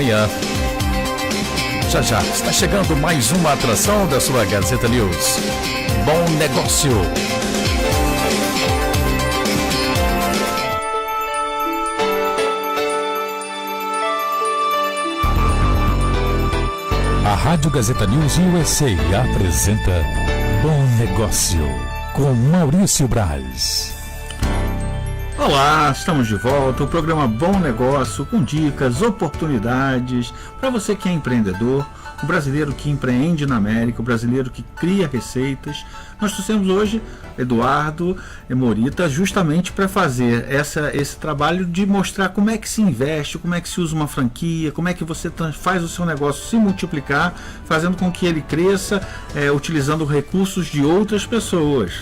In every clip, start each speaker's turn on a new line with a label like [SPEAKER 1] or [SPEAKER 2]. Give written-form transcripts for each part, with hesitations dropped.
[SPEAKER 1] Manhã. Já já está chegando mais uma atração da sua Gazeta News. Bom negócio. A Rádio Gazeta News USA apresenta Bom Negócio com Maurício Braz.
[SPEAKER 2] Olá, estamos de volta, o programa Bom Negócio, com dicas, oportunidades para você que é empreendedor, o brasileiro que empreende na América, o brasileiro que cria receitas. Nós trouxemos hoje Eduardo Morita justamente para fazer esse trabalho de mostrar como é que se investe, como é que se usa uma franquia, como é que você faz o seu negócio se multiplicar, fazendo com que ele cresça, utilizando recursos de outras pessoas.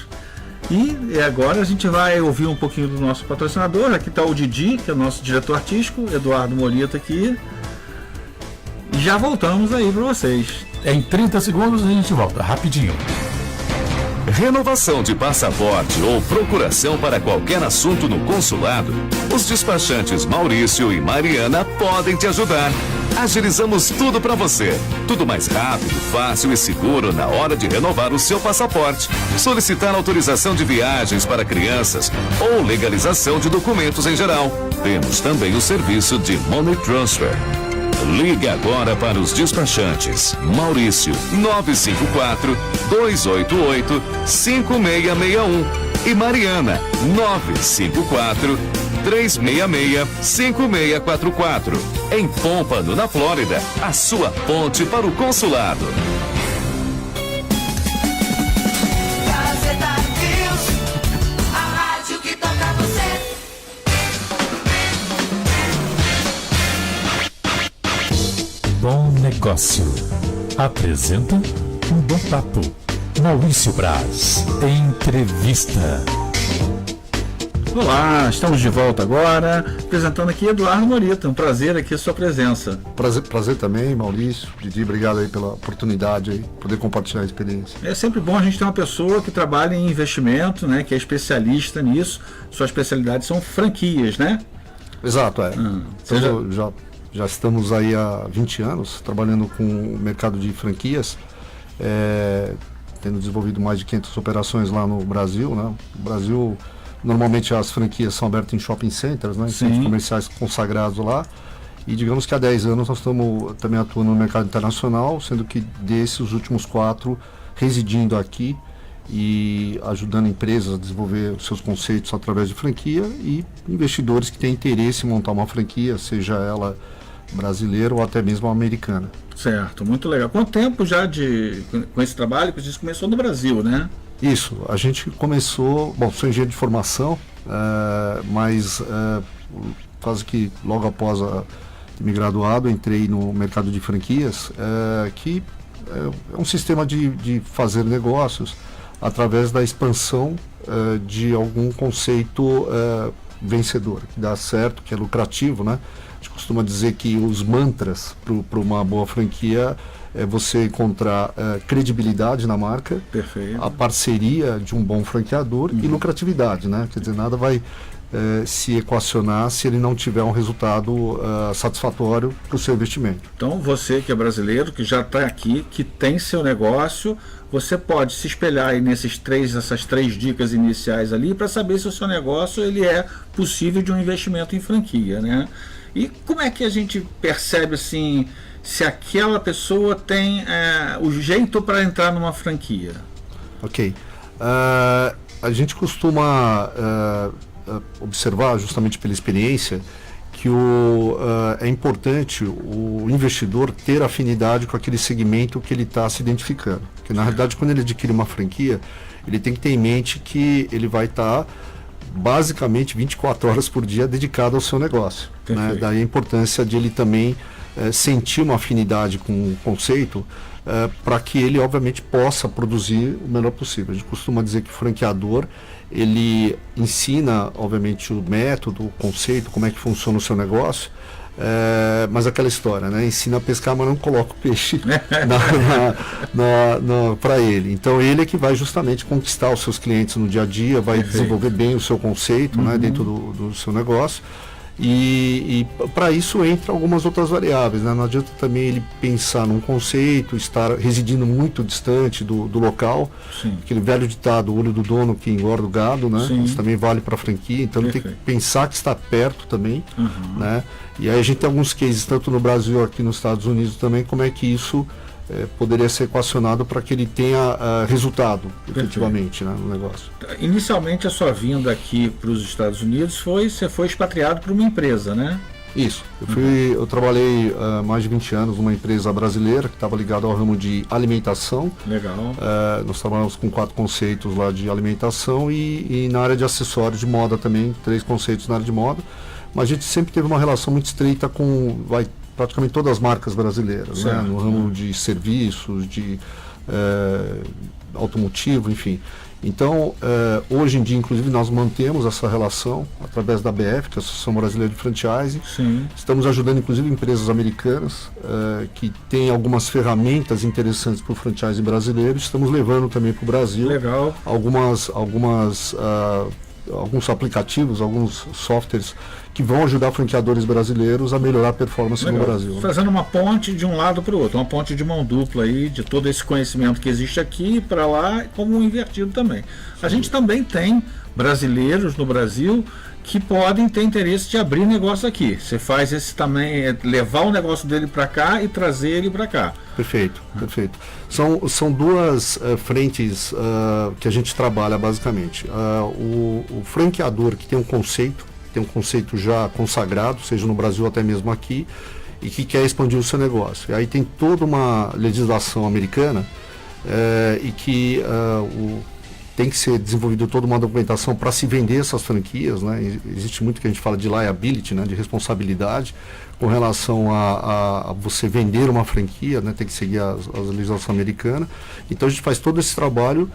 [SPEAKER 2] E agora a gente vai ouvir um pouquinho do nosso patrocinador. Aqui está o Didi, que é o nosso diretor artístico, Eduardo Morita aqui. E já voltamos aí para vocês.
[SPEAKER 1] Em 30 segundos a gente volta, rapidinho.
[SPEAKER 3] Renovação de passaporte ou procuração para qualquer assunto no consulado? Os despachantes Maurício e Mariana podem te ajudar. Agilizamos tudo para você. Tudo mais rápido, fácil e seguro na hora de renovar o seu passaporte, solicitar autorização de viagens para crianças ou legalização de documentos em geral. Temos também o serviço de Money Transfer. Ligue agora para os despachantes. Maurício, 954-288-5661. E Mariana, 954-366-5644. Em Pompano, na Flórida, a sua ponte para o consulado.
[SPEAKER 1] Bom Negócio. Apresenta um bom papo. Maurício Braz. Entrevista.
[SPEAKER 2] Olá, estamos de volta agora, apresentando aqui Eduardo Morita. Um prazer aqui a sua presença.
[SPEAKER 4] Prazer também, Maurício. Didi, obrigado aí pela oportunidade aí, poder compartilhar a experiência.
[SPEAKER 2] É sempre bom a gente ter uma pessoa que trabalha em investimento, né, que é especialista nisso. Sua especialidade são franquias, né?
[SPEAKER 4] Exato, é. Então, já estamos aí há 20 anos trabalhando com o mercado de franquias, tendo desenvolvido mais de 500 operações lá no Brasil, né? No Brasil, normalmente as franquias são abertas em shopping centers, né? Em centros comerciais consagrados lá. E digamos que há 10 anos nós estamos também atuando no mercado internacional, sendo que desses os últimos 4 residindo aqui e ajudando empresas a desenvolver os seus conceitos através de franquia, e investidores que têm interesse em montar uma franquia, seja ela brasileira ou até mesmo americana.
[SPEAKER 2] Certo, muito legal. Quanto tempo já com esse trabalho? Porque você começou no Brasil, né?
[SPEAKER 4] Isso, a gente começou, sou engenheiro de formação, mas quase que logo após ter me graduado, entrei no mercado de franquias, que é um sistema de fazer negócios através da expansão de algum conceito vencedor, que dá certo, que é lucrativo, né? A gente costuma dizer que os mantras para uma boa franquia é você encontrar credibilidade na marca,
[SPEAKER 2] perfeito,
[SPEAKER 4] a parceria de um bom franqueador e lucratividade, né? Quer dizer, nada vai se equacionar se ele não tiver um resultado satisfatório para o seu investimento.
[SPEAKER 2] Então você que é brasileiro, que já está aqui, que tem seu negócio, você pode se espelhar aí essas 3 dicas iniciais ali para saber se o seu negócio ele é possível de um investimento em franquia, né? E como é que a gente percebe assim se aquela pessoa tem o jeito para entrar numa franquia?
[SPEAKER 4] Ok. A gente costuma observar, justamente pela experiência, que é importante o investidor ter afinidade com aquele segmento que ele está se identificando. Porque, na realidade, quando ele adquire uma franquia, ele tem que ter em mente que ele vai estar basicamente 24 horas por dia dedicado ao seu negócio, né? Daí a importância de ele também sentir uma afinidade com o conceito, para que ele obviamente possa produzir o melhor possível. A gente costuma dizer que o franqueador ele ensina obviamente o método, o conceito, como é que funciona o seu negócio, mas aquela história, né? Ensina a pescar, mas não coloca o peixe para ele. Então ele é que vai justamente conquistar os seus clientes no dia a dia, vai desenvolver bem o seu conceito, né, dentro do seu negócio. E para isso entra algumas outras variáveis, né? Não adianta também ele pensar num conceito, estar residindo muito distante do local.
[SPEAKER 2] Sim.
[SPEAKER 4] Aquele velho ditado, o olho do dono que engorda o gado, né?
[SPEAKER 2] Sim.
[SPEAKER 4] Isso também vale para a franquia, então ele tem que pensar que está perto também, né? E aí a gente tem alguns cases, tanto no Brasil como aqui nos Estados Unidos também, como é que isso poderia ser equacionado para que ele tenha resultado, efetivamente, né, no negócio.
[SPEAKER 2] Inicialmente a sua vinda aqui para os Estados Unidos você foi expatriado para uma empresa, né?
[SPEAKER 4] Isso, eu trabalhei mais de 20 anos numa empresa brasileira que estava ligada ao ramo de alimentação.
[SPEAKER 2] Legal.
[SPEAKER 4] Nós trabalhamos com 4 conceitos lá de alimentação e na área de acessórios de moda também, 3 conceitos na área de moda, mas a gente sempre teve uma relação muito estreita com praticamente todas as marcas brasileiras, né? No ramo de serviços, de automotivo, enfim. Então, hoje em dia, inclusive, nós mantemos essa relação através da ABF, que é a Associação Brasileira de Franchise.
[SPEAKER 2] Sim.
[SPEAKER 4] Estamos ajudando, inclusive, empresas americanas que têm algumas ferramentas interessantes para o franchise brasileiro. Estamos levando também para o Brasil.
[SPEAKER 2] Legal.
[SPEAKER 4] Alguns aplicativos, alguns softwares que vão ajudar franqueadores brasileiros a melhorar a performance no Brasil.
[SPEAKER 2] Fazendo uma ponte de um lado para o outro, uma ponte de mão dupla aí, de todo esse conhecimento que existe aqui para lá, como um invertido também. A gente também tem brasileiros no Brasil que podem ter interesse de abrir negócio aqui. Você faz esse também, levar o negócio dele para cá e trazer ele para cá.
[SPEAKER 4] Perfeito, perfeito. São duas frentes que a gente trabalha basicamente. O franqueador que tem um conceito já consagrado, seja no Brasil ou até mesmo aqui, e que quer expandir o seu negócio. E aí tem toda uma legislação americana e que tem que ser desenvolvida toda uma documentação para se vender essas franquias, né? Existe muito que a gente fala de liability, né? De responsabilidade com relação a você vender uma franquia, né? Tem que seguir a legislação americana. Então a gente faz todo esse trabalho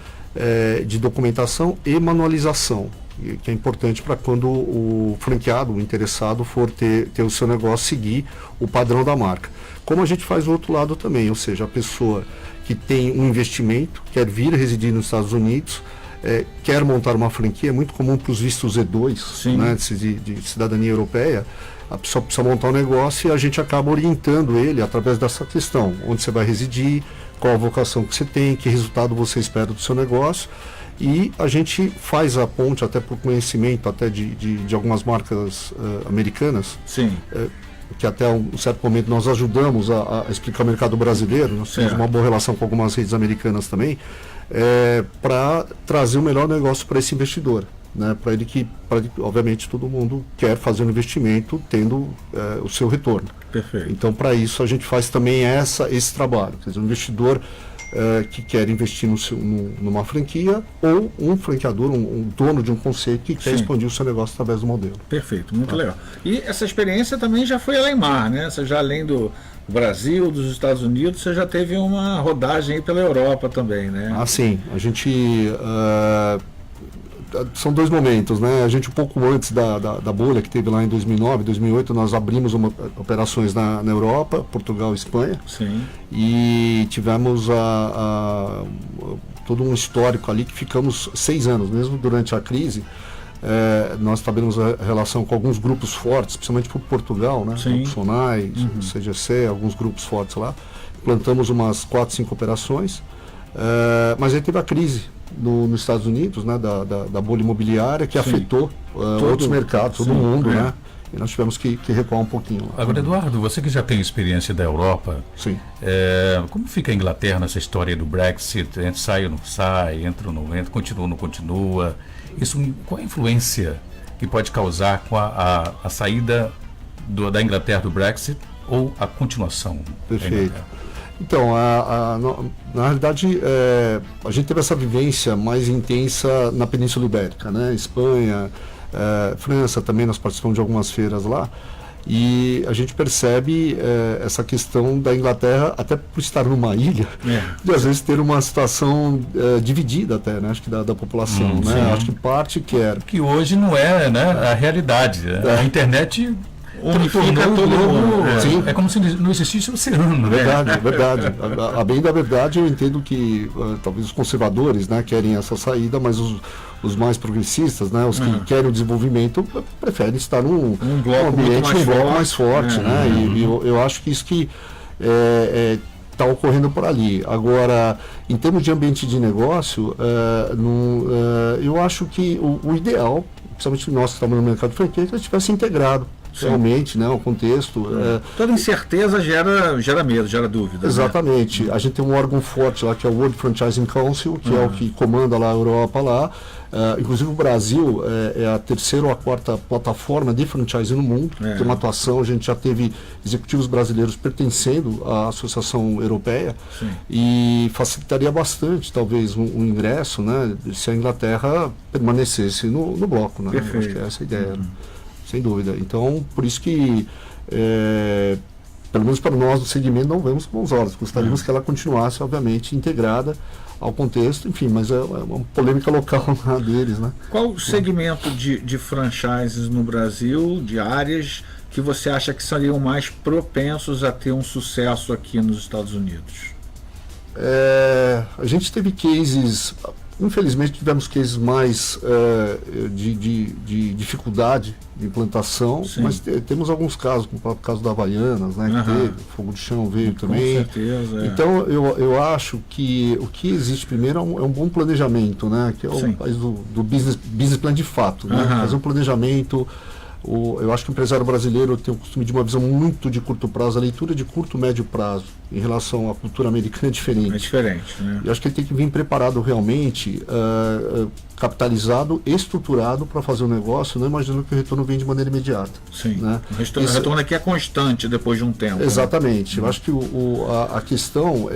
[SPEAKER 4] de documentação e manualização, que é importante para quando o franqueado, o interessado, for ter o seu negócio, seguir o padrão da marca. Como a gente faz o outro lado também, ou seja, a pessoa que tem um investimento, quer vir residir nos Estados Unidos, quer montar uma franquia, é muito comum para os vistos E2, né, de cidadania europeia, a pessoa precisa montar um negócio e a gente acaba orientando ele através dessa questão, onde você vai residir, qual a vocação que você tem, que resultado você espera do seu negócio, e a gente faz a ponte até por conhecimento até de algumas marcas americanas.
[SPEAKER 2] Sim.
[SPEAKER 4] Que até um certo momento nós ajudamos a explicar o mercado brasileiro, nós temos uma boa relação com algumas redes americanas também, para trazer o melhor negócio para esse investidor, né? Para ele que, obviamente, todo mundo quer fazer um investimento tendo o seu retorno.
[SPEAKER 2] Perfeito.
[SPEAKER 4] Então, para isso, a gente faz também esse trabalho, quer dizer, um investidor que quer investir numa franquia, ou um franqueador, um dono de um conceito que quer expandir o seu negócio através do modelo.
[SPEAKER 2] Perfeito, muito legal. E essa experiência também já foi além mar, né? Você já além do Brasil, dos Estados Unidos, você já teve uma rodagem aí pela Europa também, né?
[SPEAKER 4] Ah, sim. A gente... são 2 momentos, né? A gente um pouco antes da bolha que teve lá em 2009, 2008, nós abrimos operações na Europa, Portugal e Espanha.
[SPEAKER 2] Sim.
[SPEAKER 4] E tivemos todo um histórico ali que ficamos 6 anos, mesmo durante a crise. Nós estabelecemos a relação com alguns grupos fortes, principalmente para Portugal, né? O Sonai, o CGC, alguns grupos fortes lá. Plantamos umas 4, 5 operações, mas aí teve a crise nos Estados Unidos, né, da bolha imobiliária, que afetou outros mercados, todo mundo, né? E nós tivemos que recuar um pouquinho lá.
[SPEAKER 1] Agora, Eduardo, você que já tem experiência da Europa,
[SPEAKER 4] sim.
[SPEAKER 1] Como fica a Inglaterra nessa história do Brexit? Sai ou não sai, entra ou não entra, continua ou não continua? Qual a influência que pode causar com a saída da Inglaterra do Brexit ou a continuação?
[SPEAKER 4] Perfeito. Então, na realidade, a gente teve essa vivência mais intensa na Península Ibérica, né? Espanha, França também, nós participamos de algumas feiras lá, e a gente percebe essa questão da Inglaterra, até por estar numa ilha, de às vezes ter uma situação dividida até, né? Acho que da população, né? Acho que parte quer.
[SPEAKER 1] Que hoje não é, né, a realidade. A internet
[SPEAKER 2] unifica
[SPEAKER 1] tornou o
[SPEAKER 2] todo
[SPEAKER 1] globo,
[SPEAKER 2] mundo.
[SPEAKER 4] Sim.
[SPEAKER 1] é como se não existisse oceano, né?
[SPEAKER 4] Verdade, verdade. A bem da verdade, eu entendo que talvez os conservadores, né, querem essa saída, mas os mais progressistas, né, os que querem o desenvolvimento, preferem estar num
[SPEAKER 2] bloco
[SPEAKER 4] ambiente,
[SPEAKER 2] muito
[SPEAKER 4] um bloco mais forte,
[SPEAKER 2] é.
[SPEAKER 4] né? E eu acho que isso que está ocorrendo por ali. Agora, em termos de ambiente de negócio, eu acho que o ideal, principalmente nós que estamos no mercado de franquia, é que ele estivesse integrado. Realmente, né, o contexto.
[SPEAKER 2] Toda incerteza gera medo, gera dúvida.
[SPEAKER 4] Exatamente.
[SPEAKER 2] Né?
[SPEAKER 4] A gente tem um órgão forte lá, que é o World Franchising Council, que é o que comanda lá a Europa lá. Inclusive o Brasil é a terceira ou a quarta plataforma de franchise no mundo. Tem uma atuação, a gente já teve executivos brasileiros pertencendo à Associação Europeia.
[SPEAKER 2] Sim.
[SPEAKER 4] E facilitaria bastante, talvez, um ingresso, né, se a Inglaterra permanecesse no bloco. Né?
[SPEAKER 2] Perfeito.
[SPEAKER 4] Acho que é essa a ideia. Né? Sem dúvida. Então, por isso que, pelo menos para nós do segmento, não vemos com bons olhos. Gostaríamos que ela continuasse, obviamente, integrada ao contexto, enfim, mas é uma polêmica local lá deles, né?
[SPEAKER 2] Qual o segmento de franchises no Brasil, de áreas, que você acha que seriam mais propensos a ter um sucesso aqui nos Estados Unidos?
[SPEAKER 4] A gente teve cases... Infelizmente tivemos cases mais de dificuldade de implantação,
[SPEAKER 2] Sim.
[SPEAKER 4] mas temos alguns casos, como o caso da Havaianas, né, que teve, Fogo de Chão veio também.
[SPEAKER 2] Com certeza.
[SPEAKER 4] Então eu acho que o que existe primeiro é um bom planejamento, né, que é o país do business plan de fato, né, fazer um planejamento. Eu acho que o empresário brasileiro tem o costume de uma visão muito de curto prazo, a leitura de curto, médio prazo em relação à cultura americana é diferente.
[SPEAKER 2] É diferente, né?
[SPEAKER 4] Eu acho que ele tem que vir preparado realmente, capitalizado, estruturado para fazer o negócio, não imaginando que o retorno vem de maneira imediata.
[SPEAKER 2] Sim.
[SPEAKER 4] Né?
[SPEAKER 2] O retorno aqui é constante depois de um tempo.
[SPEAKER 4] Exatamente. Né? Eu acho que a questão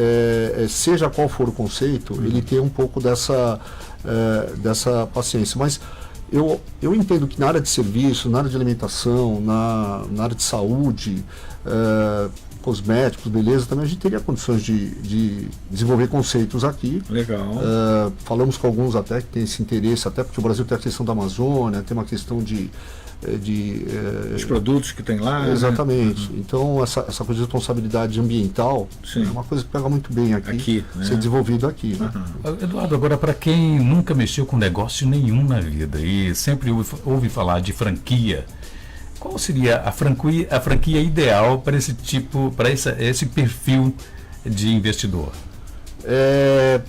[SPEAKER 4] seja qual for o conceito, ele ter um pouco dessa paciência. Mas eu entendo que na área de serviço, na área de alimentação, na área de saúde, cosméticos, beleza, também a gente teria condições de desenvolver conceitos aqui.
[SPEAKER 2] Legal.
[SPEAKER 4] Falamos com alguns até que tem esse interesse, até porque o Brasil tem a questão da Amazônia, tem uma questão
[SPEAKER 2] os produtos que tem lá.
[SPEAKER 4] Exatamente.
[SPEAKER 2] Né?
[SPEAKER 4] Então essa coisa de responsabilidade ambiental
[SPEAKER 2] Sim.
[SPEAKER 4] é uma coisa que pega muito bem aqui
[SPEAKER 2] né?
[SPEAKER 4] ser desenvolvido aqui. Né?
[SPEAKER 1] Eduardo, agora para quem nunca mexeu com negócio nenhum na vida e sempre ouve falar de franquia, qual seria a franquia ideal para esse tipo, para esse perfil de investidor?
[SPEAKER 4] É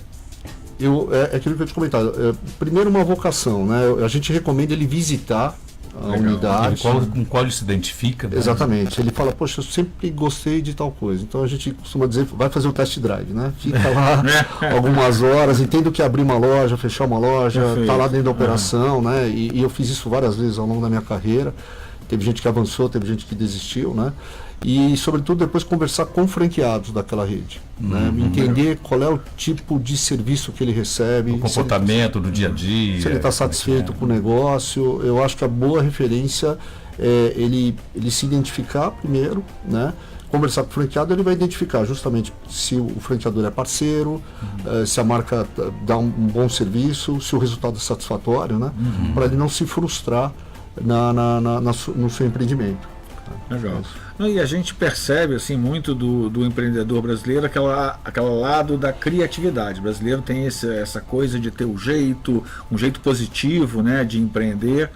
[SPEAKER 4] aquilo que eu te comentava. Primeiro, uma vocação, né? A gente recomenda ele visitar a unidade.
[SPEAKER 1] Com qual ele se identifica. Né?
[SPEAKER 4] Exatamente. Ele fala, poxa, eu sempre gostei de tal coisa. Então a gente costuma dizer, vai fazer o test drive, né? Fica lá algumas horas, entendo que abrir uma loja, fechar uma loja, tá lá dentro da operação, né? E eu fiz isso várias vezes ao longo da minha carreira. Teve gente que avançou, teve gente que desistiu, né? E, sobretudo, depois conversar com franqueados daquela rede. Né? Entender qual é o tipo de serviço que ele recebe.
[SPEAKER 1] O comportamento do dia a dia.
[SPEAKER 4] Se ele está satisfeito com o negócio. Eu acho que a boa referência é ele se identificar primeiro, né? Conversar com o franqueado, ele vai identificar justamente se o franqueador é parceiro, se a marca dá um bom serviço, se o resultado é satisfatório, né? Para ele não se frustrar no seu empreendimento.
[SPEAKER 2] Legal. E a gente percebe assim muito do empreendedor brasileiro aquela lado da criatividade. O brasileiro tem essa coisa de ter um jeito positivo, né, de empreender,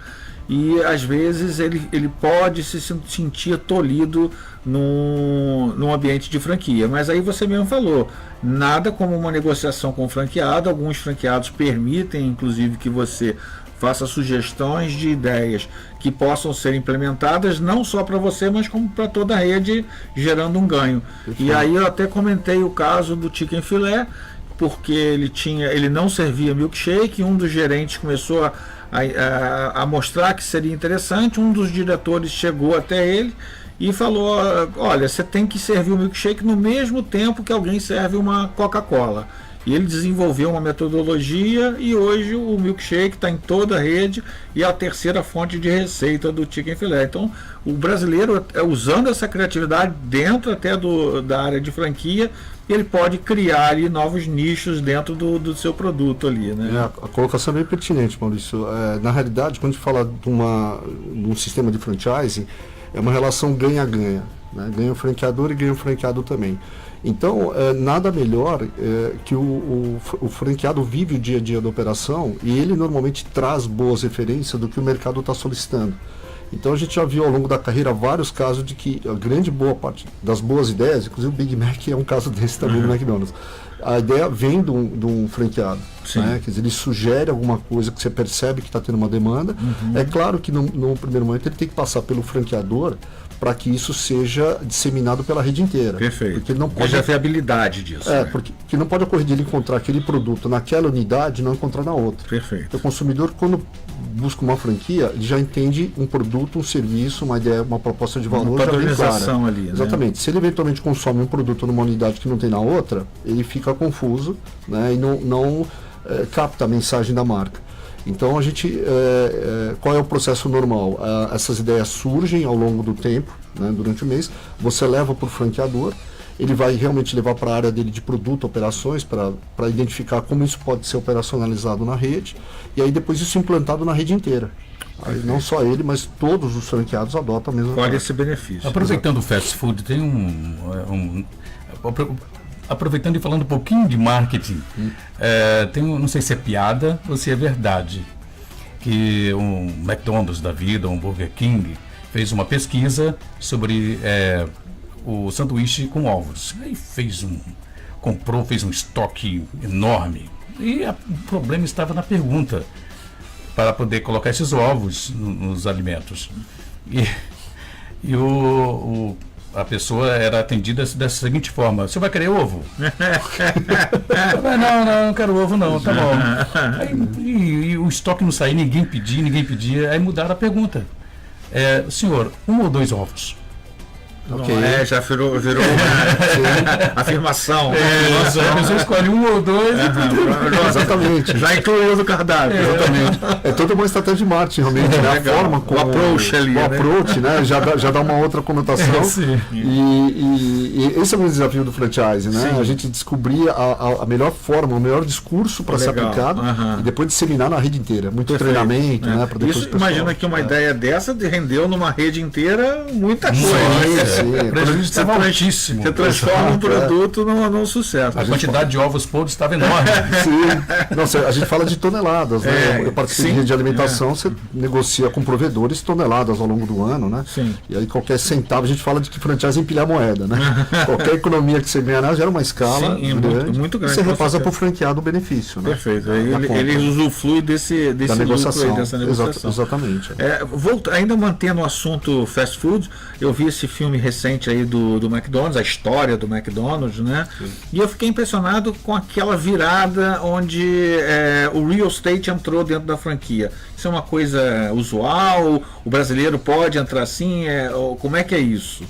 [SPEAKER 2] e às vezes ele pode se sentir tolhido num ambiente de franquia. Mas aí você mesmo falou, nada como uma negociação com o franqueado. Alguns franqueados permitem inclusive que você faça sugestões de ideias que possam ser implementadas não só para você, mas como para toda a rede, gerando um ganho. E aí eu até comentei o caso do Chicken Filé, porque ele não servia milkshake, um dos gerentes começou a mostrar que seria interessante, um dos diretores chegou até ele e falou, olha, você tem que servir o milkshake no mesmo tempo que alguém serve uma Coca-Cola. E ele desenvolveu uma metodologia e hoje o milkshake está em toda a rede e é a terceira fonte de receita do Chicken Filé. Então, o brasileiro, usando essa criatividade dentro até da área de franquia, ele pode criar ali novos nichos dentro do seu produto ali, né?
[SPEAKER 4] A colocação é bem pertinente, Maurício. Na realidade, quando a gente fala de um sistema de franchising, é uma relação ganha-ganha, né? Ganha o franqueador e ganha o franqueado também. Então, nada melhor que o franqueado vive o dia a dia da operação e ele normalmente traz boas referências do que o mercado está solicitando. Então a gente já viu ao longo da carreira vários casos de que a grande boa parte das boas ideias, inclusive o Big Mac é um caso desse também no McDonald's, a ideia vem de um franqueado, né? Quer dizer, ele sugere alguma coisa que você percebe que está tendo uma demanda. É claro que no primeiro momento ele tem que passar pelo franqueador para que isso seja disseminado pela rede inteira.
[SPEAKER 2] Perfeito.
[SPEAKER 4] Porque ele não pode...
[SPEAKER 2] já tem habilidade disso.
[SPEAKER 4] Porque não pode ocorrer de ele encontrar aquele produto naquela unidade e não encontrar na outra.
[SPEAKER 2] Perfeito.
[SPEAKER 4] O consumidor, quando busca uma franquia, ele já entende um produto, um serviço, uma ideia, uma proposta de valor,
[SPEAKER 2] uma
[SPEAKER 4] já bem clara.
[SPEAKER 2] ali, né?
[SPEAKER 4] Exatamente. Se ele eventualmente consome um produto numa unidade que não tem na outra, ele fica confuso, né, e não capta a mensagem da marca. Então a gente, qual é o processo normal? Essas ideias surgem ao longo do tempo, né, durante o mês, você leva para o franqueador, ele vai realmente levar para a área dele de produto, operações, para identificar como isso pode ser operacionalizado na rede, e aí depois isso implantado na rede inteira. Aí não só ele, mas todos os franqueados adotam a mesma
[SPEAKER 2] Olha
[SPEAKER 4] coisa.
[SPEAKER 2] esse benefício.
[SPEAKER 1] Aproveitando o fast food, tem aproveitando e falando um pouquinho de marketing, não sei se é piada ou se é verdade, que um McDonald's da vida, um Burger King, fez uma pesquisa sobre o sanduíche com ovos. Aí fez um estoque enorme. E o problema estava na pergunta, para poder colocar esses ovos nos alimentos. E a pessoa era atendida dessa seguinte forma: você vai querer ovo? Não quero ovo não, tá bom. E o estoque não saía, ninguém pedia, aí mudaram a pergunta. Senhor, 1 ou 2 ovos?
[SPEAKER 2] Okay. Já virou uma afirmação.
[SPEAKER 1] A pessoa escolhe 1 ou 2
[SPEAKER 4] Exatamente.
[SPEAKER 2] Já incluiu no cardápio.
[SPEAKER 4] Exatamente. É toda uma estratégia de marketing, realmente, né? A forma como
[SPEAKER 2] o approach ali,
[SPEAKER 4] o approach, né? Já dá uma outra conotação. E esse é o desafio do franchise, né?
[SPEAKER 2] Sim.
[SPEAKER 4] A gente descobrir a melhor forma, o melhor discurso para ser aplicado e depois disseminar na rede inteira. Muito treinamento, né? Pra depois
[SPEAKER 2] isso, imagina que uma ideia dessa rendeu numa rede inteira muita coisa.
[SPEAKER 1] O prejuízo estava altíssimo.
[SPEAKER 2] Você transforma um produto num sucesso.
[SPEAKER 1] A quantidade de ovos podres estava enorme.
[SPEAKER 4] Sim. Não, a gente fala de toneladas, né? Eu participei de rede de alimentação, você negocia com provedores toneladas ao longo do ano, né?
[SPEAKER 2] Sim.
[SPEAKER 4] E aí qualquer centavo, a gente fala de que franchise é empilhar moeda, né? Qualquer economia que você ganhar gera uma escala
[SPEAKER 2] muito grande.
[SPEAKER 4] E você repassa para o franqueado o benefício, né?
[SPEAKER 2] Perfeito. Ele usufrui desse
[SPEAKER 4] da negociação.
[SPEAKER 2] lucro aí, dessa negociação.
[SPEAKER 4] Exatamente.
[SPEAKER 2] Ainda mantendo o assunto fast food, eu vi esse filme recente aí do McDonald's, a história do McDonald's, né? Sim. E eu fiquei impressionado com aquela virada onde o real estate entrou dentro da franquia. Isso é uma coisa usual? O brasileiro pode entrar assim? Como é que é isso?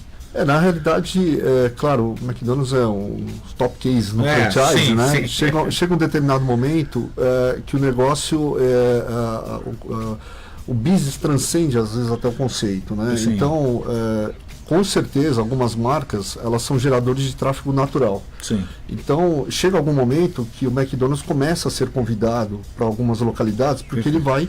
[SPEAKER 4] Na realidade, claro, o McDonald's é um top case no franchise,
[SPEAKER 2] sim,
[SPEAKER 4] né?
[SPEAKER 2] Sim.
[SPEAKER 4] Chega um determinado momento que o negócio o business transcende às vezes até o conceito, né?
[SPEAKER 2] Sim.
[SPEAKER 4] Então, com certeza, algumas marcas, elas são geradores de tráfego natural.
[SPEAKER 2] Sim.
[SPEAKER 4] Então, chega algum momento que o McDonald's começa a ser convidado para algumas localidades, porque ele vai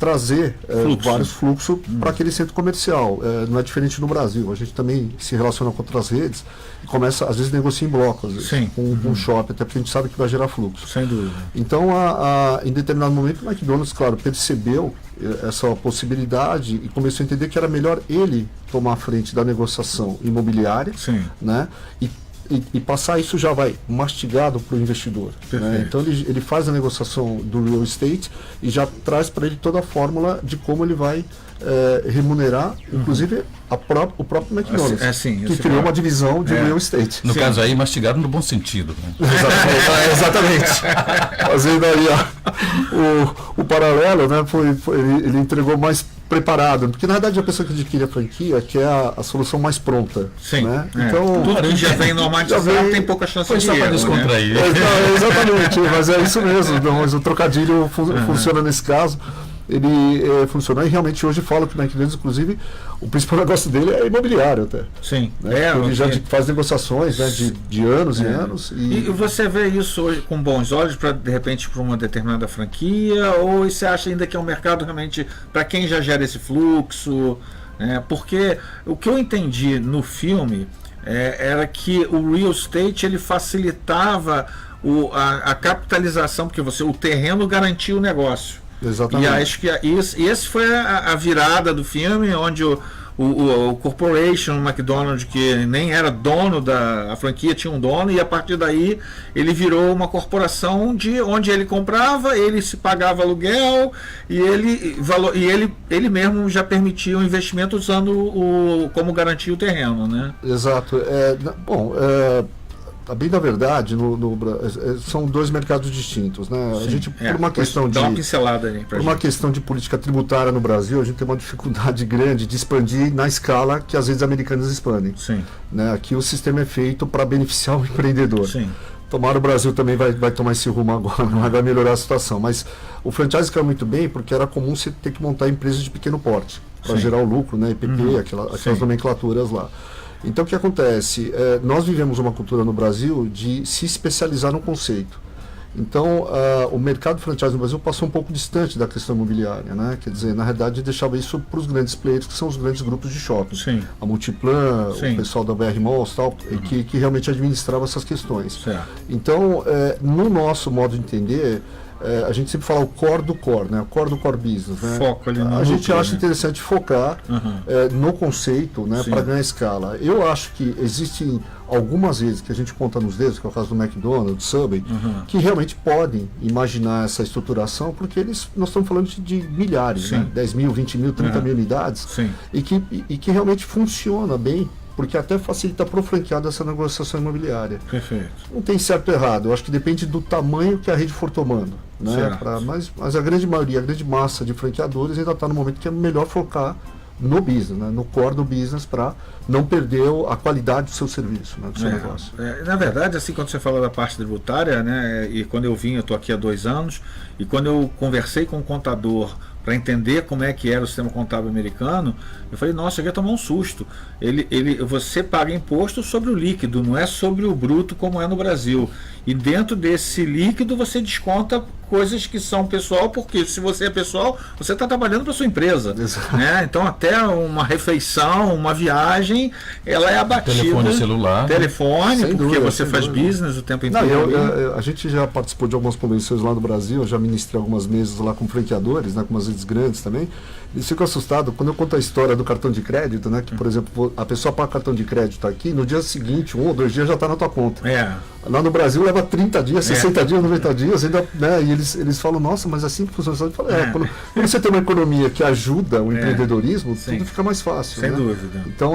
[SPEAKER 4] trazer vários fluxos para aquele centro comercial. Não é diferente no Brasil. A gente também se relaciona com outras redes e começa, às vezes, negocia em blocos, com um shopping, até porque a gente sabe que vai gerar fluxo.
[SPEAKER 2] Sem dúvida.
[SPEAKER 4] Então, em determinado momento, o McDonald's, claro, percebeu essa possibilidade e começou a entender que era melhor ele tomar a frente da negociação imobiliária, né? E passar isso já vai mastigado para o investidor, né? Então ele faz a negociação do real estate e já traz para ele toda a fórmula de como ele vai remunerar, inclusive o próprio McDonald's, que criou uma divisão de real estate.
[SPEAKER 1] No caso aí, mastigado no bom sentido, né?
[SPEAKER 4] Exatamente. Fazendo aí o paralelo, né? Ele entregou mais preparado, porque na verdade a pessoa que adquire a franquia quer a solução mais pronta. Né? Então,
[SPEAKER 2] tudo que já vem normatizado tem pouca chance de erro,
[SPEAKER 1] descontrair.
[SPEAKER 4] Né? Exatamente, mas é isso mesmo. Mas o trocadilho funciona nesse caso. Ele funcionou e realmente hoje fala que o McDonald's, inclusive, o principal negócio dele é imobiliário até.
[SPEAKER 2] Sim.
[SPEAKER 4] Né? Ele já faz negociações, né, de anos e anos.
[SPEAKER 2] E você vê isso hoje com bons olhos para, de repente, para uma determinada franquia? Ou você acha ainda que é um mercado realmente para quem já gera esse fluxo? né? Porque o que eu entendi no filme era que o real estate ele facilitava a capitalização, porque o terreno garantia o negócio.
[SPEAKER 4] Exatamente.
[SPEAKER 2] E acho que esse foi a virada do filme, onde o Corporation, o McDonald's, que nem era dono a franquia tinha um dono, e a partir daí ele virou uma corporação onde ele comprava, ele se pagava aluguel e ele mesmo já permitia o investimento usando como garantia o terreno, né?
[SPEAKER 4] Exato. Bem da verdade, são dois mercados distintos, né?
[SPEAKER 2] Sim,
[SPEAKER 4] a gente, por uma questão
[SPEAKER 2] dá uma pincelada aí
[SPEAKER 4] por uma questão de política tributária no Brasil, a gente tem uma dificuldade grande de expandir na escala que às vezes americanas expandem.
[SPEAKER 2] Sim.
[SPEAKER 4] Né? Aqui o sistema é feito para beneficiar o empreendedor.
[SPEAKER 2] Sim.
[SPEAKER 4] Tomara o Brasil também vai tomar esse rumo agora, não vai melhorar a situação. Mas o franchise caiu muito bem porque era comum você ter que montar empresas de pequeno porte para gerar o lucro, né? EPP, aquelas nomenclaturas lá. Então o que acontece? Nós vivemos uma cultura no Brasil de se especializar no conceito. Então o mercado franchise no Brasil passou um pouco distante da questão imobiliária, né? Quer dizer, na realidade deixava isso para os grandes players, que são os grandes grupos de shopping.
[SPEAKER 2] Sim.
[SPEAKER 4] A Multiplan,
[SPEAKER 2] Sim.
[SPEAKER 4] o pessoal da BR Malls, tal, que realmente administrava essas questões.
[SPEAKER 2] Certo.
[SPEAKER 4] Então, no nosso modo de entender, a gente sempre fala o core do core, né? O core do core business, né?
[SPEAKER 2] Foco ali no
[SPEAKER 4] A gente
[SPEAKER 2] núcleo,
[SPEAKER 4] acha
[SPEAKER 2] né?
[SPEAKER 4] interessante focar no conceito, né? Para ganhar escala. Eu acho que existem algumas vezes que a gente conta nos dedos, que é o caso do McDonald's, Subway, que realmente podem imaginar essa estruturação, porque nós estamos falando de milhares, né? 10 mil, 20 mil, 30 mil unidades,
[SPEAKER 2] Sim.
[SPEAKER 4] e que realmente funciona bem, porque até facilita para o franqueado essa negociação imobiliária.
[SPEAKER 2] Perfeito.
[SPEAKER 4] Não tem certo ou errado, eu acho que depende do tamanho que a rede for tomando. Né? Mas a grande maioria, a grande massa de franqueadores ainda está no momento que é melhor focar no business, né? No core do business, para não perder a qualidade do seu serviço, né? Do seu negócio.
[SPEAKER 2] Na verdade, assim, quando você fala da parte tributária, né, e quando eu estou aqui há 2 anos, e quando eu conversei com o contador para entender como é que era o sistema contábil americano, eu falei, nossa, eu ia tomar um susto. Você paga imposto sobre o líquido, não é sobre o bruto como é no Brasil. E dentro desse líquido você desconta coisas que são pessoal, porque se você é pessoal, você está trabalhando para sua empresa. Né? Então até uma refeição, uma viagem, ela é abatida.
[SPEAKER 1] Telefone celular.
[SPEAKER 2] Telefone,
[SPEAKER 4] Sem
[SPEAKER 2] porque
[SPEAKER 4] dúvida,
[SPEAKER 2] você
[SPEAKER 4] sem
[SPEAKER 2] faz
[SPEAKER 4] dúvida.
[SPEAKER 2] business o tempo inteiro.
[SPEAKER 4] A gente já participou de algumas convenções lá no Brasil, eu já ministrei algumas mesas lá com franqueadores, né, com umas redes grandes também. Eles ficam assustados quando eu conto a história do cartão de crédito, né? Que, por exemplo, a pessoa paga cartão de crédito aqui, no dia seguinte, 1 ou 2 dias já está na tua conta. Lá no Brasil leva 30 dias, 60 dias, 90 dias, ainda, né? E eles falam, nossa, mas assim que funciona. Eu falo, quando você tem uma economia que ajuda o empreendedorismo, tudo fica mais fácil.
[SPEAKER 2] Sem
[SPEAKER 4] né?
[SPEAKER 2] dúvida.
[SPEAKER 4] Então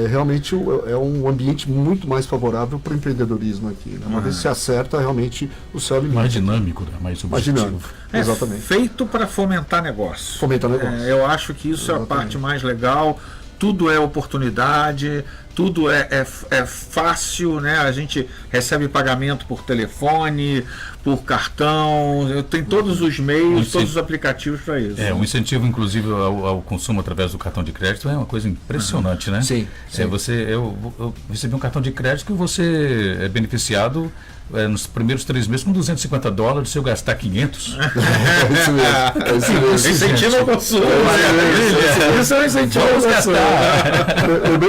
[SPEAKER 4] realmente um ambiente muito mais favorável para o empreendedorismo aqui. Né? Uma vez que se acerta, realmente o céu é limite.
[SPEAKER 1] Mais dinâmico, né? Mais objetivo.
[SPEAKER 4] Exatamente.
[SPEAKER 2] Feito para fomentar negócio.
[SPEAKER 4] Fomentar negócio.
[SPEAKER 2] Eu acho que isso é a parte mais legal. Tudo é oportunidade, tudo é fácil, né? A gente recebe pagamento por telefone, por cartão, tem todos os meios, todos os aplicativos para isso.
[SPEAKER 1] Um incentivo, inclusive, ao consumo através do cartão de crédito é uma coisa impressionante, né?
[SPEAKER 4] Sim.
[SPEAKER 1] Eu recebi um cartão de crédito que você é beneficiado nos primeiros 3 meses com $250, se eu gastar 500.
[SPEAKER 4] É isso mesmo.
[SPEAKER 2] Incentiva o consumo. Isso é um incentivo ao consumo.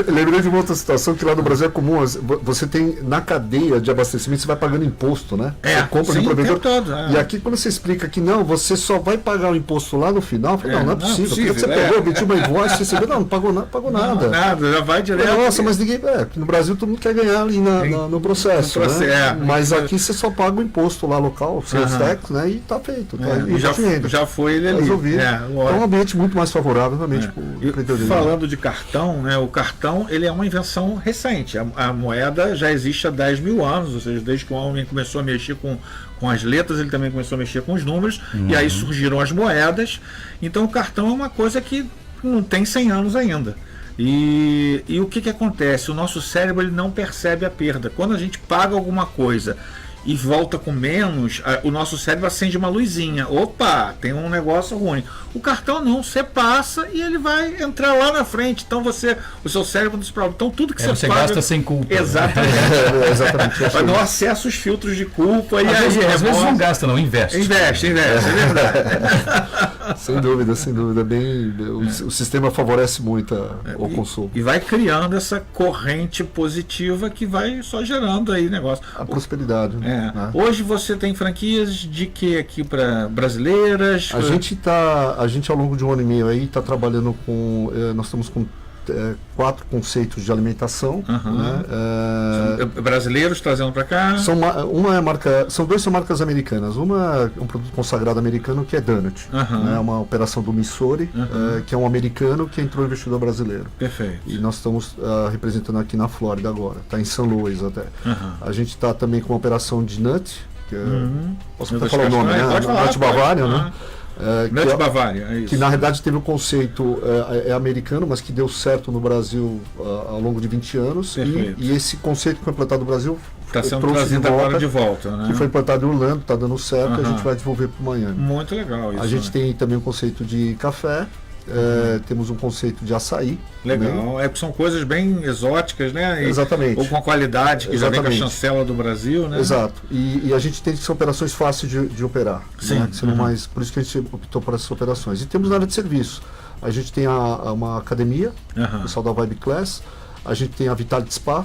[SPEAKER 4] Lembrei de uma outra situação que lá no Brasil é comum. Você tem na cadeia de abastecimento, você vai pagando imposto, né? Você compra de provedor. E aqui, quando você explica que não, você só vai pagar o imposto lá no final, não é possível. Porque você pegou, emitiu uma invoice, recebeu, não pagou nada.
[SPEAKER 2] Nada, já vai direto.
[SPEAKER 4] Nossa, mas ninguém. No Brasil todo mundo quer ganhar ali no processo. Né? Mas aqui você só paga o imposto lá local, seus tax, né? E tá feito.
[SPEAKER 2] Já foi ele ali.
[SPEAKER 4] Resolvido. Então é um ambiente muito mais favorável realmente para o empreendedorismo.
[SPEAKER 2] Falando de cartão, né? O cartão ele é uma invenção recente. A moeda já existe há 10 mil anos, ou seja, desde que o homem começou a mexer com as letras, ele também começou a mexer com os números, e aí surgiram as moedas. Então o cartão é uma coisa que não tem 100 anos ainda. E o que acontece? O nosso cérebro ele não percebe a perda. Quando a gente paga alguma coisa e volta com menos, o nosso cérebro acende uma luzinha. Opa, tem um negócio ruim. O cartão não, você passa e ele vai entrar lá na frente. Então o seu cérebro não se preocupa. Então tudo que você paga...
[SPEAKER 1] gasta sem culpa.
[SPEAKER 2] Exatamente.
[SPEAKER 4] Exatamente.
[SPEAKER 2] Não acessa os filtros de culpa.
[SPEAKER 1] Às vezes não gasta, não, investe.
[SPEAKER 2] Investe, é verdade.
[SPEAKER 4] Sem dúvida, sem dúvida. O sistema favorece muito o consumo.
[SPEAKER 2] E vai criando essa corrente positiva que vai só gerando aí negócio.
[SPEAKER 4] A prosperidade. Né?
[SPEAKER 2] Hoje você tem franquias de que aqui para brasileiras?
[SPEAKER 4] A gente ao longo de um ano e meio aí está trabalhando com, nós estamos com 4 conceitos de alimentação, né?
[SPEAKER 2] Brasileiros trazendo para cá.
[SPEAKER 4] São 2 marcas americanas. Uma é um produto consagrado americano que é Donut, né? Uma operação do Missouri, que é um americano que entrou investidor brasileiro.
[SPEAKER 2] Perfeito.
[SPEAKER 4] E nós estamos representando aqui na Flórida agora, está em São Luís até. A gente está também com uma operação de Nut, que posso até falar o nome, né? Nut Bavaria, né?
[SPEAKER 2] Nut Bavaria, é isso.
[SPEAKER 4] Que na realidade teve um conceito americano, mas que deu certo no Brasil ao longo de 20 anos. E esse conceito que foi implantado no Brasil
[SPEAKER 2] está sendo trazido agora de volta, né?
[SPEAKER 4] Que foi implantado em Orlando, está dando certo, a gente vai desenvolver para o Miami.
[SPEAKER 2] Muito legal isso.
[SPEAKER 4] A gente tem também um conceito de café. Temos um conceito de açaí.
[SPEAKER 2] Legal, porque são coisas bem exóticas, né?
[SPEAKER 4] Exatamente.
[SPEAKER 2] Ou com a qualidade que já vem com a chancela do Brasil, né?
[SPEAKER 4] Exato. E a gente tem que ser operações fáceis de operar.
[SPEAKER 2] Sim.
[SPEAKER 4] Né? Por isso que a gente optou por essas operações. E temos na área de serviço. A gente tem uma academia, o pessoal da Vibe Class. A gente tem a Vitality Spa,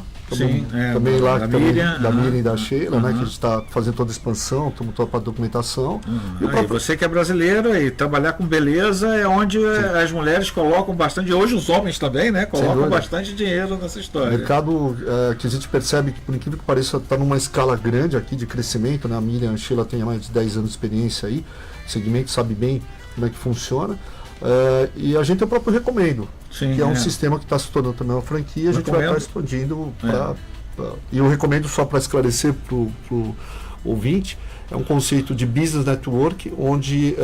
[SPEAKER 4] também lá da Miriam e da Sheila, né, que a gente está fazendo toda a expansão, estamos toda a documentação.
[SPEAKER 2] E você que é brasileiro, e trabalhar com beleza é onde as mulheres colocam bastante, hoje os homens também, né, colocam bastante dinheiro nessa história.
[SPEAKER 4] O mercado que a gente percebe que, por incrível que pareça, está numa escala grande aqui de crescimento, né? A Miriam e a Sheila têm mais de 10 anos de experiência aí, o segmento sabe bem como é que funciona. E a gente é o próprio Recomendo, que é um sistema que está se tornando também uma franquia, a gente vai estar expandindo e eu recomendo, só para esclarecer para o ouvinte, é um conceito de business network onde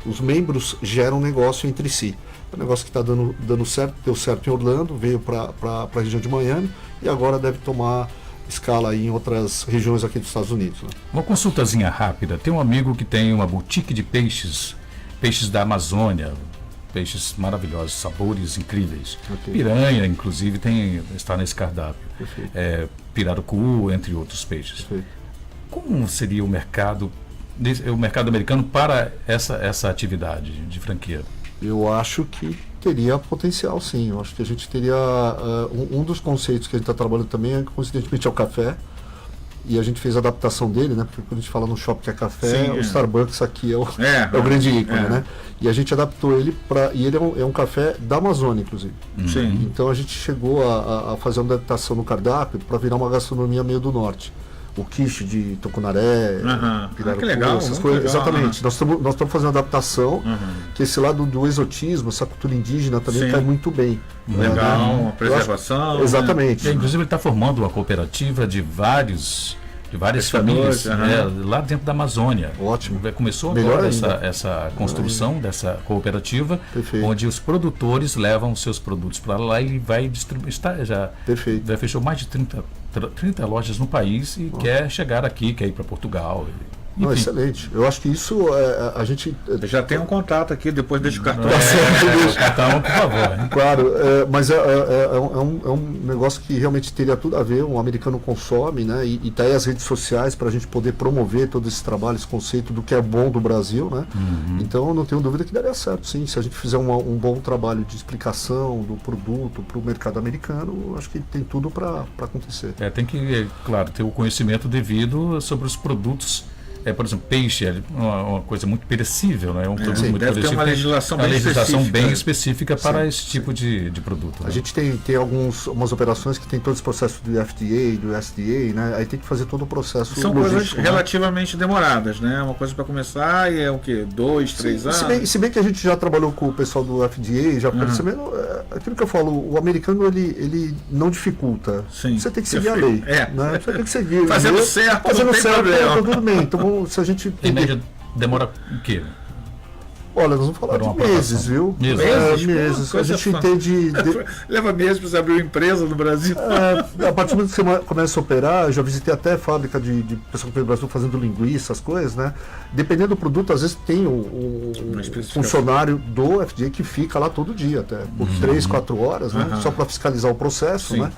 [SPEAKER 4] os membros geram negócio entre si. É um negócio que está dando certo, deu certo em Orlando, veio para a região de Miami e agora deve tomar escala aí em outras regiões aqui dos Estados Unidos. Né?
[SPEAKER 1] Uma consultazinha rápida, tem um amigo que tem uma boutique de peixes da Amazônia, peixes maravilhosos, sabores incríveis. Piranha, inclusive, está nesse cardápio. Pirarucu, entre outros peixes.
[SPEAKER 4] Perfeito.
[SPEAKER 1] Como seria o mercado americano para essa atividade de franquia?
[SPEAKER 4] Eu acho que teria potencial, sim. Eu acho que a gente teria... um dos conceitos que a gente está trabalhando também, coincidentemente, é o café. E a gente fez a adaptação dele, né? Porque quando a gente fala no shopping que é café, o Starbucks aqui é o grande ícone, né? E a gente adaptou ele para... E ele é um café da Amazônia, inclusive.
[SPEAKER 2] Sim.
[SPEAKER 4] Então a gente chegou a fazer uma adaptação no cardápio para virar uma gastronomia meio do norte. O quiche de Tucunaré, Pirarucu,
[SPEAKER 2] que legal,
[SPEAKER 4] essas coisas.
[SPEAKER 2] legal.
[SPEAKER 4] Exatamente. Nós estamos fazendo uma adaptação, que esse lado do exotismo, essa cultura indígena também cai muito bem.
[SPEAKER 2] Legal, preservação.
[SPEAKER 4] Exatamente.
[SPEAKER 1] Inclusive ele está formando uma cooperativa de várias famílias lá dentro da Amazônia.
[SPEAKER 4] Ótimo.
[SPEAKER 1] Começou agora essa construção dessa cooperativa, onde os produtores levam os seus produtos para lá e vai distribuir. Já fechou mais de 30 lojas no país e quer chegar aqui, quer ir para Portugal.
[SPEAKER 4] Não, excelente. Eu acho que isso a gente...
[SPEAKER 2] Já tem um contato aqui, depois deixa o cartão.
[SPEAKER 1] Cartão, por favor.
[SPEAKER 4] Claro, mas é um negócio que realmente teria tudo a ver, um americano consome, né? E tá aí as redes sociais para a gente poder promover todo esse trabalho, esse conceito do que é bom do Brasil, né? Então eu não tenho dúvida que daria certo, sim. Se a gente fizer um bom trabalho de explicação do produto para o mercado americano, acho que tem tudo para acontecer.
[SPEAKER 1] Tem que, claro, ter o conhecimento devido sobre os produtos. Por exemplo, peixe é uma coisa muito perecível, né? É um produto muito
[SPEAKER 2] deve
[SPEAKER 1] perecível.
[SPEAKER 2] ter uma legislação
[SPEAKER 1] bem específica para esse tipo de produto.
[SPEAKER 4] A
[SPEAKER 1] né?
[SPEAKER 4] gente tem algumas operações que tem todo esse processo do FDA, do SDA, né? Aí tem que fazer todo o processo.
[SPEAKER 2] São coisas relativamente demoradas, né? Uma coisa para começar e é o quê? 2, 3 anos?
[SPEAKER 4] Se bem que a gente já trabalhou com o pessoal do FDA, já percebendo, aquilo que eu falo, o americano ele não dificulta.
[SPEAKER 2] Sim.
[SPEAKER 4] Você tem que seguir a lei. Né? Você tem que seguir.
[SPEAKER 2] Fazendo certo, não tem problema.
[SPEAKER 4] Tá tudo bem. Então, se a gente...
[SPEAKER 1] Em média, demora o quê?
[SPEAKER 4] Olha, nós vamos falar de meses, viu? Meses. A gente entende...
[SPEAKER 2] Leva meses para você abrir uma empresa no Brasil.
[SPEAKER 4] A partir do momento que você começa a operar, eu já visitei até fábrica de pessoal que veio do Brasil fazendo linguiça, essas coisas, né? Dependendo do produto, às vezes tem o funcionário do FDA que fica lá todo dia, até por 3, 4 horas, né? Só para fiscalizar o processo, né?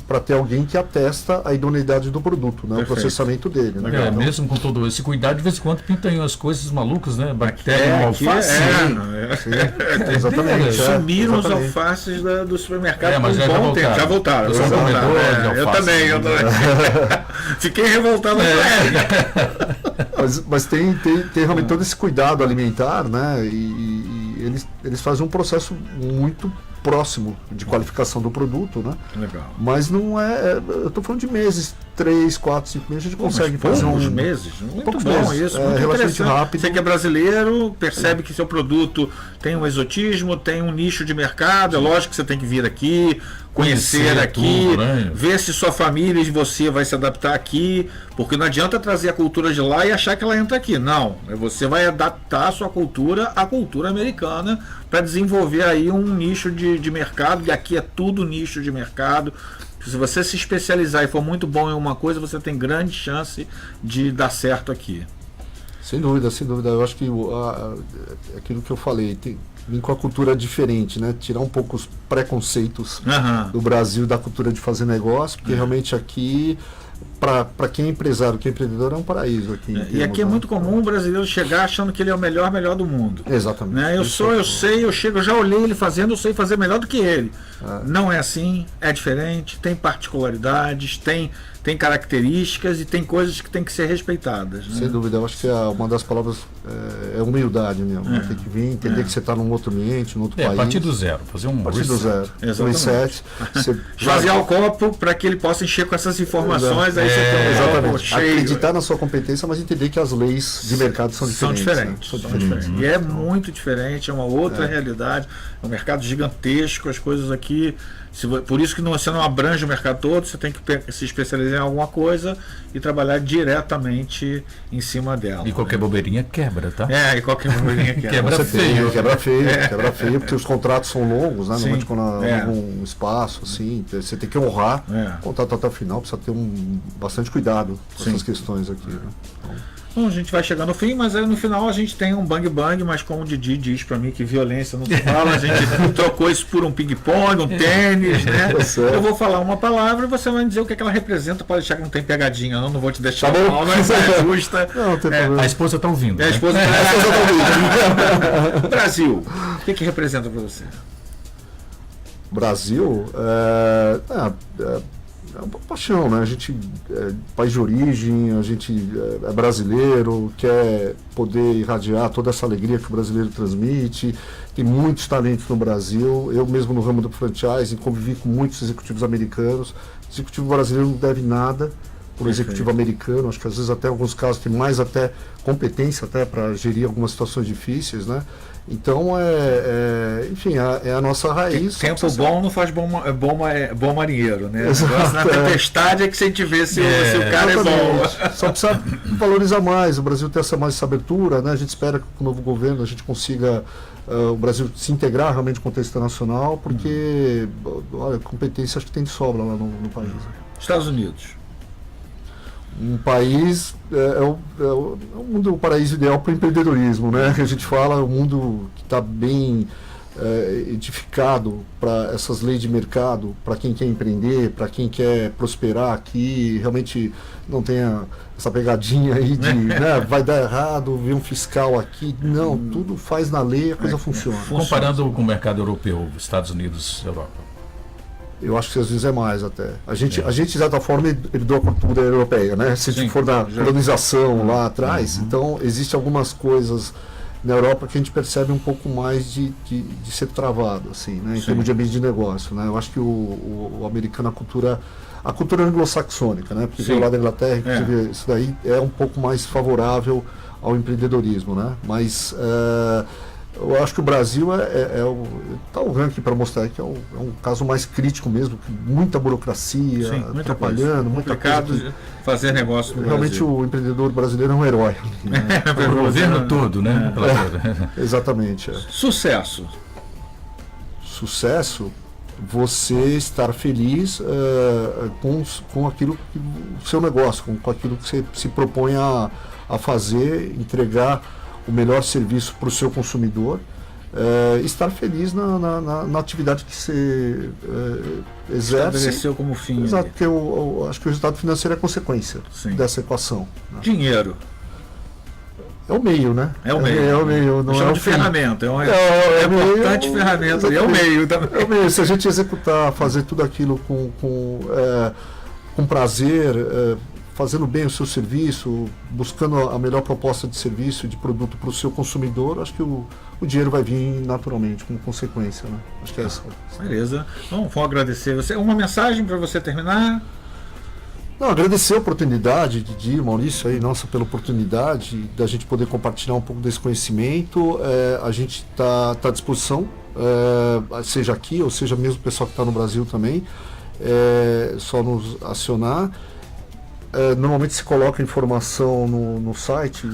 [SPEAKER 4] para ter alguém que atesta a idoneidade do produto, né? O processamento dele. Né?
[SPEAKER 1] É,
[SPEAKER 4] Então,
[SPEAKER 1] mesmo com todo esse cuidado, de vez em quando pintam aí umas coisas malucas, né? Bactéria no alface.
[SPEAKER 4] exatamente.
[SPEAKER 2] Sumiram os
[SPEAKER 4] exatamente.
[SPEAKER 2] alfaces do supermercado
[SPEAKER 1] Mas
[SPEAKER 2] por um bom tempo. Já voltaram.
[SPEAKER 1] Eu sou
[SPEAKER 2] já voltaram.
[SPEAKER 1] comedor de
[SPEAKER 2] Eu
[SPEAKER 1] alface.
[SPEAKER 2] também. Fiquei revoltado com
[SPEAKER 4] Mas tem realmente todo esse cuidado alimentar, né? E eles fazem um processo muito próximo de qualificação do produto, né?
[SPEAKER 2] Legal.
[SPEAKER 4] Mas não eu estou falando de meses, 3, 4, 5 meses, a gente consegue fazer
[SPEAKER 2] poucos
[SPEAKER 4] uns
[SPEAKER 2] meses. Muito
[SPEAKER 4] poucos
[SPEAKER 2] bom
[SPEAKER 4] meses.
[SPEAKER 2] isso.
[SPEAKER 4] É
[SPEAKER 2] Muito
[SPEAKER 4] relativamente
[SPEAKER 2] interessante.
[SPEAKER 4] rápido.
[SPEAKER 2] Você que é brasileiro, percebe que seu produto tem um exotismo, tem um nicho de mercado. É lógico que você tem que vir aqui, conhecer aqui,
[SPEAKER 1] tudo, né?
[SPEAKER 2] ver se sua família e você vai se adaptar aqui, porque não adianta trazer a cultura de lá e achar que ela entra aqui. Não, você vai adaptar a sua cultura à cultura americana para desenvolver aí um nicho de mercado, e aqui é tudo nicho de mercado. Se você se especializar e for muito bom em uma coisa, você tem grande chance de dar certo aqui.
[SPEAKER 4] Sem dúvida, sem dúvida. Eu acho que aquilo que eu falei, vir com a cultura diferente, né? Tirar um pouco os preconceitos do Brasil, da cultura de fazer negócio, porque realmente aqui, para quem é empresário, quem é empreendedor, é um paraíso aqui.
[SPEAKER 2] E aqui é muito comum o brasileiro chegar achando que ele é o melhor do mundo.
[SPEAKER 4] Exatamente.
[SPEAKER 2] Né? Eu sei, eu chego, eu já olhei ele fazendo, eu sei fazer melhor do que ele. Não é assim, é diferente, tem particularidades, tem características e tem coisas que tem que ser respeitadas. Né?
[SPEAKER 4] Sem dúvida, eu acho que uma das palavras é humildade mesmo. Tem que vir, entender que você está num outro ambiente, num outro país.
[SPEAKER 1] A partir do zero, fazer um
[SPEAKER 4] partir do zero.
[SPEAKER 2] Exatamente.
[SPEAKER 4] Reset.
[SPEAKER 2] Esvaziar o copo para que ele possa encher com essas informações. Aí você tem um copo cheio.
[SPEAKER 4] Acreditar na sua competência, mas entender que as leis de mercado são diferentes.
[SPEAKER 2] São diferentes. E é muito diferente, é uma outra realidade. É um mercado gigantesco, as coisas aqui. Por isso que você não abrange o mercado todo, você tem que se especializar em alguma coisa e trabalhar diretamente em cima dela.
[SPEAKER 1] E qualquer bobeirinha quebra, tá?
[SPEAKER 2] E qualquer bobeirinha quebra.
[SPEAKER 4] Quebra feio, porque os contratos são longos, né? Normalmente quando um espaço, assim, você tem que honrar o contrato até o final, precisa ter bastante cuidado com essas questões aqui. Né?
[SPEAKER 2] Então, a gente vai chegando ao fim, mas aí no final a gente tem um bang, mas como o Didi diz pra mim que violência não se fala, a gente trocou isso por um ping-pong, um tênis, né? Eu vou falar uma palavra e você vai dizer o que ela representa, pode deixar que não tem pegadinha, não vou te deixar mal, mas é justa.
[SPEAKER 4] Não tem problema.
[SPEAKER 1] A esposa tá ouvindo.
[SPEAKER 2] A esposa tá ouvindo. Brasil, o que representa pra você?
[SPEAKER 4] Brasil é uma paixão, né? A gente é país de origem, a gente é brasileiro, quer poder irradiar toda essa alegria que o brasileiro transmite. Tem muitos talentos no Brasil. Eu mesmo no ramo do franchising convivi com muitos executivos americanos. O executivo brasileiro não deve nada para o executivo americano. Acho que às vezes até em alguns casos tem mais até competência até para gerir algumas situações difíceis, né? Então, enfim, é a nossa raiz.
[SPEAKER 2] Tempo bom não faz bom marinheiro, né? Na tempestade é que a gente vê se o cara é bom.
[SPEAKER 4] Só precisa valorizar mais. O Brasil tem essa abertura, né? A gente espera que com o novo governo a gente consiga o Brasil se integrar realmente no contexto internacional, porque olha, competência acho que tem de sobra lá no país.
[SPEAKER 2] Estados Unidos.
[SPEAKER 4] Um país o paraíso ideal para o empreendedorismo, né? Que a gente fala, um mundo que está bem edificado para essas leis de mercado, para quem quer empreender, para quem quer prosperar aqui, realmente não tenha essa pegadinha aí de vai dar errado, vir um fiscal aqui. Não, tudo faz na lei, a coisa funciona.
[SPEAKER 1] Comparando com o mercado europeu, Estados Unidos, Europa.
[SPEAKER 4] Eu acho que às vezes é mais até. A gente de certa forma, herdou a cultura europeia, né? Se a gente for da colonização lá atrás, então existem algumas coisas na Europa que a gente percebe um pouco mais de ser travado, assim, né? Em termos de ambiente de negócio, né? Eu acho que o americano, a cultura anglo-saxônica, né? Porque veio lá da Inglaterra, isso daí é um pouco mais favorável ao empreendedorismo, né? Mas eu acho que o Brasil tá o ranking para mostrar que é um caso mais crítico mesmo, muita burocracia, atrapalhando, muita coisa.
[SPEAKER 2] Fazer negócio no
[SPEAKER 4] realmente
[SPEAKER 2] Brasil.
[SPEAKER 4] O empreendedor brasileiro é um herói. Né?
[SPEAKER 1] O governo todo, né?
[SPEAKER 4] Exatamente.
[SPEAKER 2] Sucesso,
[SPEAKER 4] você estar feliz com aquilo que o seu negócio, com aquilo que você se propõe a fazer, entregar o melhor serviço para o seu consumidor estar feliz na atividade que você exerce.
[SPEAKER 2] Estabeleceu como fim.
[SPEAKER 4] Exato, porque acho que o resultado financeiro é consequência dessa equação. Né?
[SPEAKER 2] Dinheiro.
[SPEAKER 4] É o meio, né?
[SPEAKER 2] É o meio.
[SPEAKER 4] Não
[SPEAKER 2] chama
[SPEAKER 4] é
[SPEAKER 2] de
[SPEAKER 4] o fim.
[SPEAKER 2] ferramenta. É uma
[SPEAKER 4] importante
[SPEAKER 2] ferramenta. É o meio também.
[SPEAKER 4] É o meio. Se a gente executar, fazer tudo aquilo com prazer, fazendo bem o seu serviço, buscando a melhor proposta de serviço e de produto para o seu consumidor, acho que o dinheiro vai vir naturalmente, como consequência. Né? Acho que é essa.
[SPEAKER 2] Beleza. Então, vou agradecer você. Uma mensagem para você terminar?
[SPEAKER 4] Não, agradecer a oportunidade, Didi, Maurício, aí, nossa, pela oportunidade da gente poder compartilhar um pouco desse conhecimento. A gente está à disposição, seja aqui ou seja mesmo o pessoal que está no Brasil também, só nos acionar. Normalmente se coloca informação no site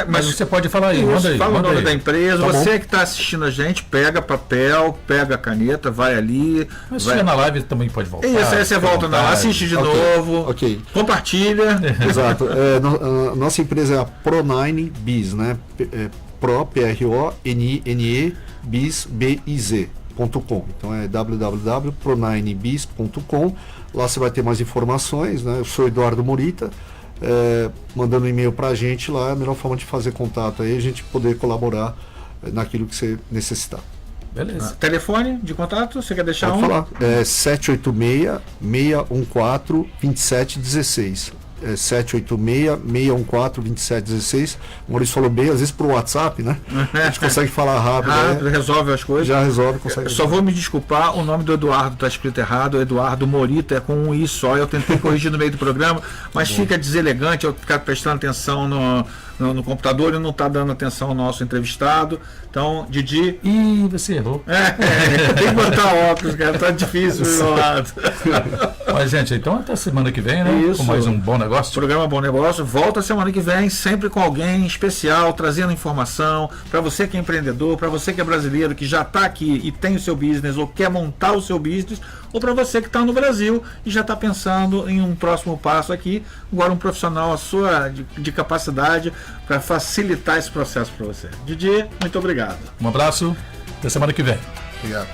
[SPEAKER 1] mas você pode falar aí, manda aí.
[SPEAKER 2] Fala o nome
[SPEAKER 1] aí.
[SPEAKER 2] da empresa,
[SPEAKER 4] Tá
[SPEAKER 2] você
[SPEAKER 4] bom.
[SPEAKER 2] que está assistindo a gente, pega papel, pega caneta, vai ali.
[SPEAKER 1] Mas se estiver na live também pode voltar.
[SPEAKER 2] Isso, aí você
[SPEAKER 1] fica à
[SPEAKER 2] volta, não,
[SPEAKER 1] vontade.
[SPEAKER 2] assiste de
[SPEAKER 4] Ok,
[SPEAKER 2] novo,
[SPEAKER 4] ok.
[SPEAKER 2] compartilha.
[SPEAKER 4] Exato. Nossa empresa é a Pro9 Biz, né? P-R-O-N-I-N-E Biz, B-I-Z.com. Então é www.pro9biz.com. Lá você vai ter mais informações, né? Eu sou Eduardo Morita. Mandando um e-mail para a gente lá é a melhor forma de fazer contato aí, a gente poder colaborar naquilo que você necessitar.
[SPEAKER 1] Beleza.
[SPEAKER 2] Telefone de contato, você quer deixar
[SPEAKER 4] Pode
[SPEAKER 2] um?
[SPEAKER 4] falar. 786-614-2716. 786-614-2716. O Maurício falou bem, às vezes pro WhatsApp, né? A gente consegue falar rápido.
[SPEAKER 2] Resolve as coisas.
[SPEAKER 4] Já resolve, consegue.
[SPEAKER 2] Só vou me desculpar, o nome do Eduardo está escrito errado, Eduardo Morita, é com um I só. Eu tentei corrigir no meio do programa, mas fica deselegante eu ficar prestando atenção no computador e não tá dando atenção ao nosso entrevistado. Então, Didi.
[SPEAKER 1] Ih, você errou.
[SPEAKER 2] Tem que botar óculos, cara, tá difícil do meu lado.
[SPEAKER 1] Mas, gente, então até semana que vem, né?
[SPEAKER 2] Isso.
[SPEAKER 1] Com mais um bom
[SPEAKER 2] O
[SPEAKER 1] negócio.
[SPEAKER 2] programa Bom Negócio volta semana que vem, sempre com alguém especial, trazendo informação para você que é empreendedor, para você que é brasileiro, que já está aqui e tem o seu business ou quer montar o seu business, ou para você que está no Brasil e já está pensando em um próximo passo aqui, agora um profissional de capacidade para facilitar esse processo para você. Didi, muito obrigado.
[SPEAKER 1] Um abraço, até semana que vem.
[SPEAKER 4] Obrigado.